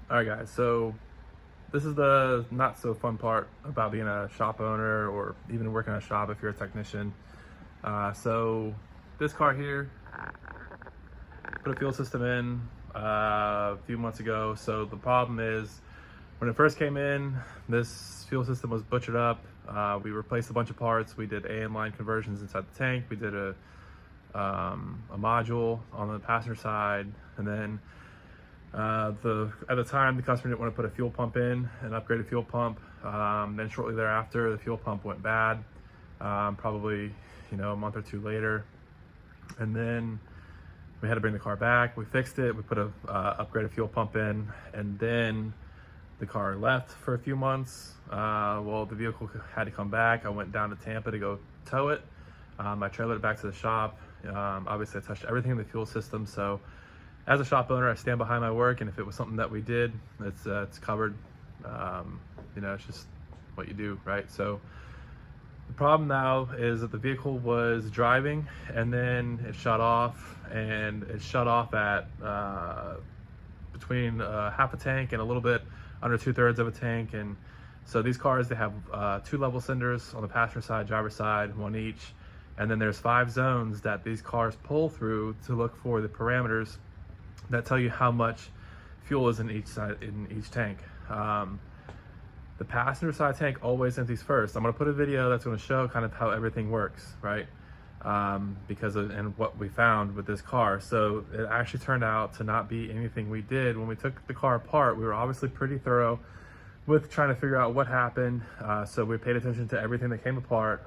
All right, guys, so this is the not so fun part about being a shop owner or even working in a shop if you're a technician. So this car here, put a fuel system in a few months ago. So the problem is when it first came in, this fuel system was butchered up. We replaced a bunch of parts. We did AN line conversions inside the tank. We did a module on the passenger side, and then at the time the customer didn't want to put a fuel pump in, an upgraded fuel pump. Then shortly thereafter the fuel pump went bad, probably a month or two later, and then we had to bring the car back. We fixed it, we put a upgraded fuel pump in, and then the car left for a few months. Well, the vehicle had to come back. I went down to Tampa to go tow it. I trailered it back to the shop. Obviously I touched everything in the fuel system, so as a shop owner I stand behind my work, and if it was something that we did, it's covered. It's just what you do, right? So the problem now is that the vehicle was driving and then it shut off, and it shut off at between half a tank and a little bit under 2/3 of a tank. And so these cars, they have 2 level cylinders on the passenger side, driver's side, one each, and then there's 5 zones that these cars pull through to look for the parameters that tell you how much fuel is in each side, in each tank. The passenger side tank always empties first. I'm going to put a video that's going to show kind of how everything works, right? And what we found with this car. So it actually turned out to not be anything we did. When we took the car apart, we were obviously pretty thorough with trying to figure out what happened. So we paid attention to everything that came apart,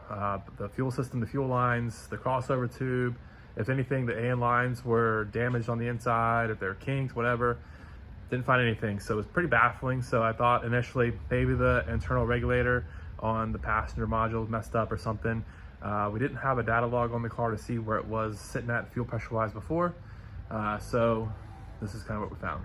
the fuel system, the fuel lines, the crossover tube. If anything, the AN lines were damaged on the inside, if they're kinked, whatever. Didn't find anything, so it was pretty baffling. So I thought initially maybe the internal regulator on the passenger module messed up or something. We didn't have a data log on the car to see where it was sitting at fuel pressure wise before. So this is kind of what we found.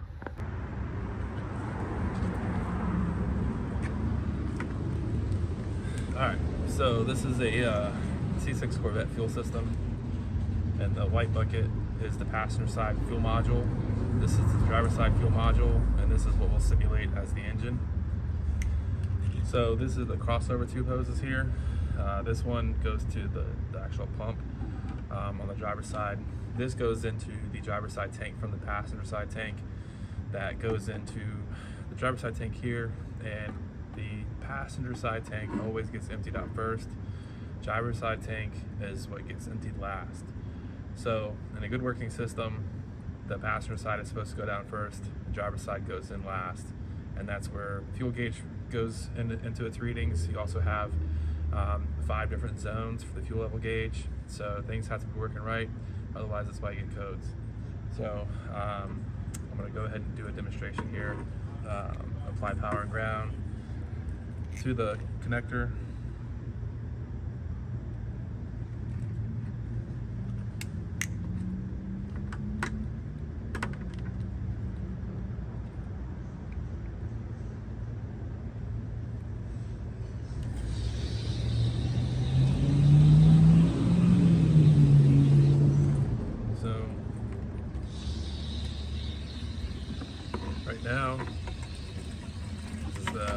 All right, so this is a C6 Corvette fuel system, and the white bucket is the passenger side fuel module. This is the driver's side fuel module, and this is what we'll simulate as the engine. So this is the crossover tube hoses here. This one goes to the actual pump on the driver's side. This goes into the driver's side tank from the passenger side tank. That goes into the driver's side tank here, and the passenger side tank always gets emptied out first. Driver's side tank is what gets emptied last. So in a good working system, the passenger side is supposed to go down first, the driver's side goes in last, and that's where fuel gauge goes into its readings. You also have 5 different zones for the fuel level gauge, so things have to be working right, otherwise that's why you get codes. So I'm going to go ahead and do a demonstration here. Apply power and ground to the connector. Right now, this is the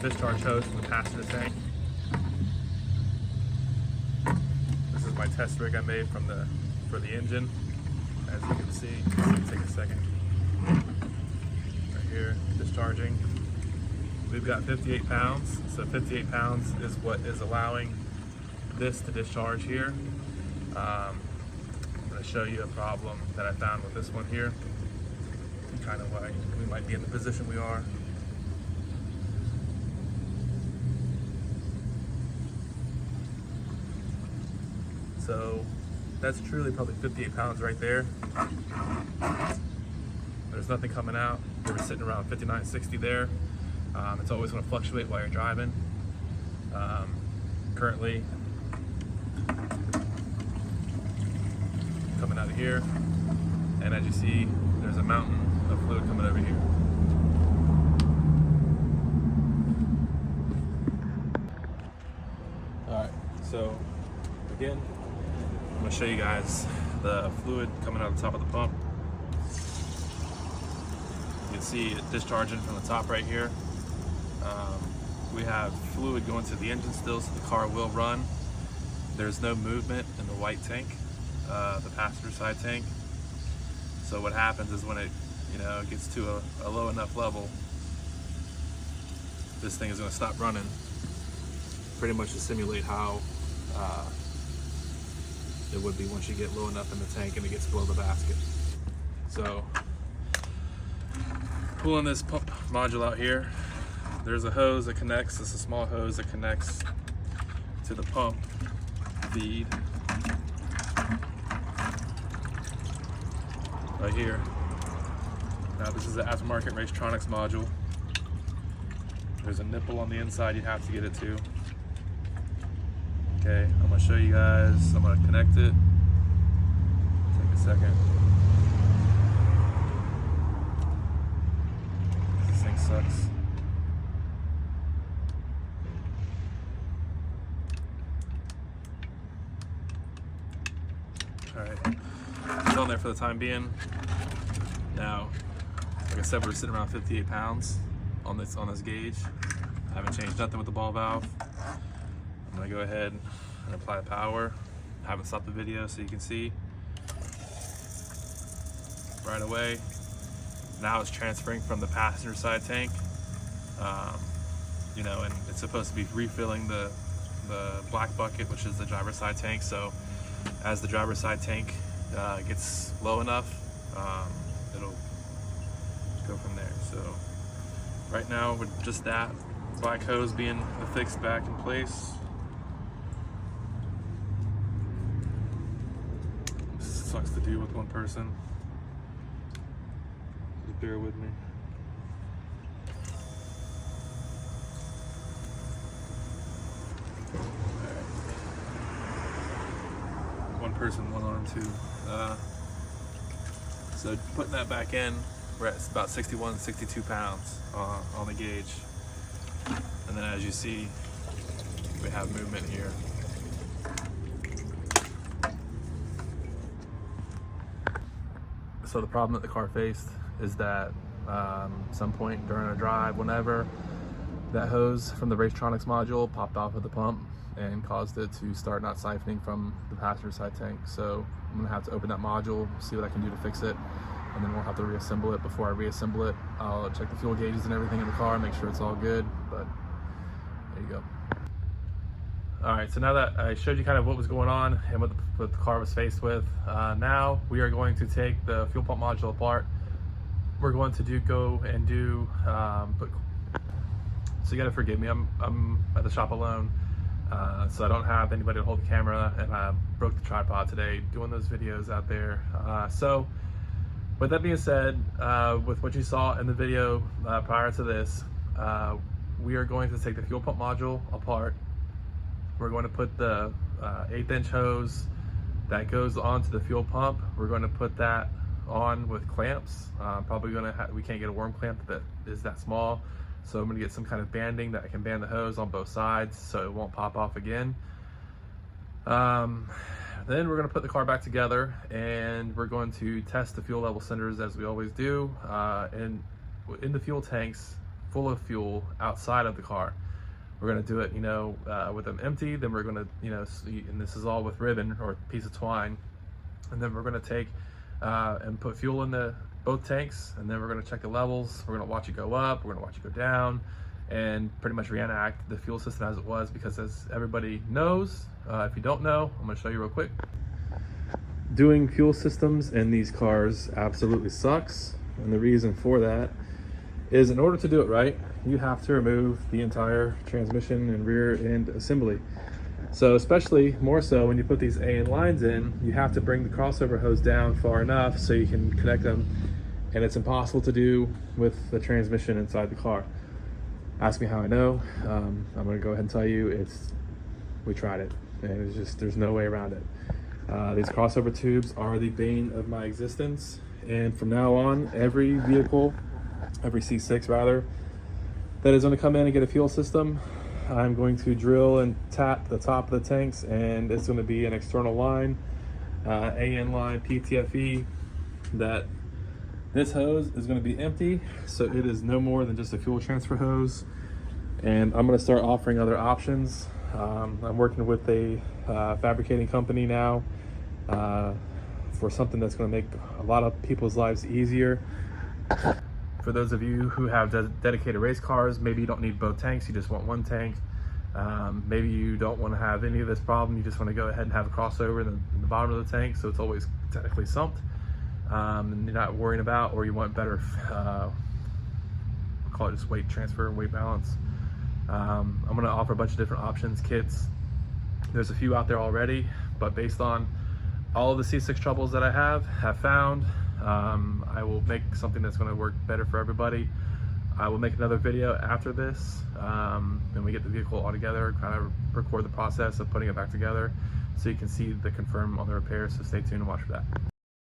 discharge hose from the passenger tank. This is my test rig I made for the engine. As you can see, it's going to take a second. Right here, discharging. We've got 58 pounds, so 58 pounds is what is allowing this to discharge here. I'm going to show you a problem that I found with this one here. Kind of why we might be in the position we are. So that's truly probably 58 pounds right there. There's nothing coming out. We were sitting around 59, 60 there. It's always going to fluctuate while you're driving. Currently coming out of here, and as you see, there's a mountain of fluid coming over here. Alright, so again, I'm going to show you guys the fluid coming out of the top of the pump. You can see it discharging from the top right here. We have fluid going to the engine still, so the car will run. There's no movement in the white tank, the passenger side tank. So what happens is when it gets to a low enough level, this thing is going to stop running, pretty much to simulate how it would be once you get low enough in the tank and it gets below the basket. So pulling this pump module out here, there's a hose that connects. It's a small hose that connects to the pump feed right here. Now this is the aftermarket Racetronics module. There's a nipple on the inside you have to get it to. Okay, I'm gonna show you guys. I'm gonna connect it. Take a second. This thing sucks. Alright, it's on there for the time being. Now, like I said, we're sitting around 58 pounds on this gauge. I haven't changed nothing with the ball valve. I'm gonna go ahead and apply power. I haven't stopped the video so you can see right away. Now it's transferring from the passenger side tank, and it's supposed to be refilling the black bucket, which is the driver's side tank. So as the driver's side tank gets low enough, it'll go from there. So right now with just that black hose being affixed back in place, sucks to do with one person. Just bear with me. Alright. One person, one arm too. So putting that back in, we're at about 61, 62 pounds on the gauge. And then as you see, we have movement here. So the problem that the car faced is that some point during a drive, whenever, that hose from the Racetronics module popped off of the pump and caused it to start not siphoning from the passenger side tank. So I'm gonna have to open that module, see what I can do to fix it, and then we'll have to reassemble it. Before I reassemble it, I'll check the fuel gauges and everything in the car, make sure it's all good, but there you go. All right, so now that I showed you kind of what was going on and what the car was faced with, now we are going to take the fuel pump module apart. We're going to go and do, so you gotta forgive me, I'm at the shop alone, so I don't have anybody to hold the camera, and I broke the tripod today doing those videos out there. So with that being said, with what you saw in the video prior to this, we are going to take the fuel pump module apart. We're going to put the 1/8" hose that goes onto the fuel pump. We're going to put that on with clamps. Probably we can't get a worm clamp that is that small, so I'm going to get some kind of banding that I can band the hose on both sides so it won't pop off again. Then we're going to put the car back together, and we're going to test the fuel level senders as we always do, in the fuel tanks full of fuel outside of the car. We're going to do it, with them empty. Then we're going to, and this is all with ribbon or a piece of twine. And then we're going to take and put fuel in both tanks. And then we're going to check the levels. We're going to watch it go up. We're going to watch it go down, and pretty much reenact the fuel system as it was. Because as everybody knows, if you don't know, I'm going to show you real quick. Doing fuel systems in these cars absolutely sucks. And the reason for that is, in order to do it right, you have to remove the entire transmission and rear end assembly. So especially more so when you put these AN lines in, you have to bring the crossover hose down far enough so you can connect them, and it's impossible to do with the transmission inside the car. Ask me how I know. I'm gonna go ahead and tell you, we tried it, and there's no way around it. These crossover tubes are the bane of my existence, and from now on, every vehicle, every C6 rather, that is going to come in and get a fuel system, I'm going to drill and tap the top of the tanks, and it's going to be an external line, AN line, PTFE, that This hose is going to be empty, so it is no more than just a fuel transfer hose. And I'm going to start offering other options. I'm working with a fabricating company now for something that's going to make a lot of people's lives easier. For those of you who have dedicated race cars, maybe you don't need both tanks, you just want one tank. Maybe you don't want to have any of this problem, you just want to go ahead and have a crossover in the bottom of the tank, so it's always technically sumped, and you're not worrying about, or you want better, we'll call it just weight transfer and weight balance. I'm going to offer a bunch of different options, kits. There's a few out there already, but based on all of the C6 troubles that I have found, I will make something that's going to work better for everybody. I will make another video after this, when we get the vehicle all together, kind of record the process of putting it back together, so you can see the confirm on the repairs, so stay tuned and watch for that.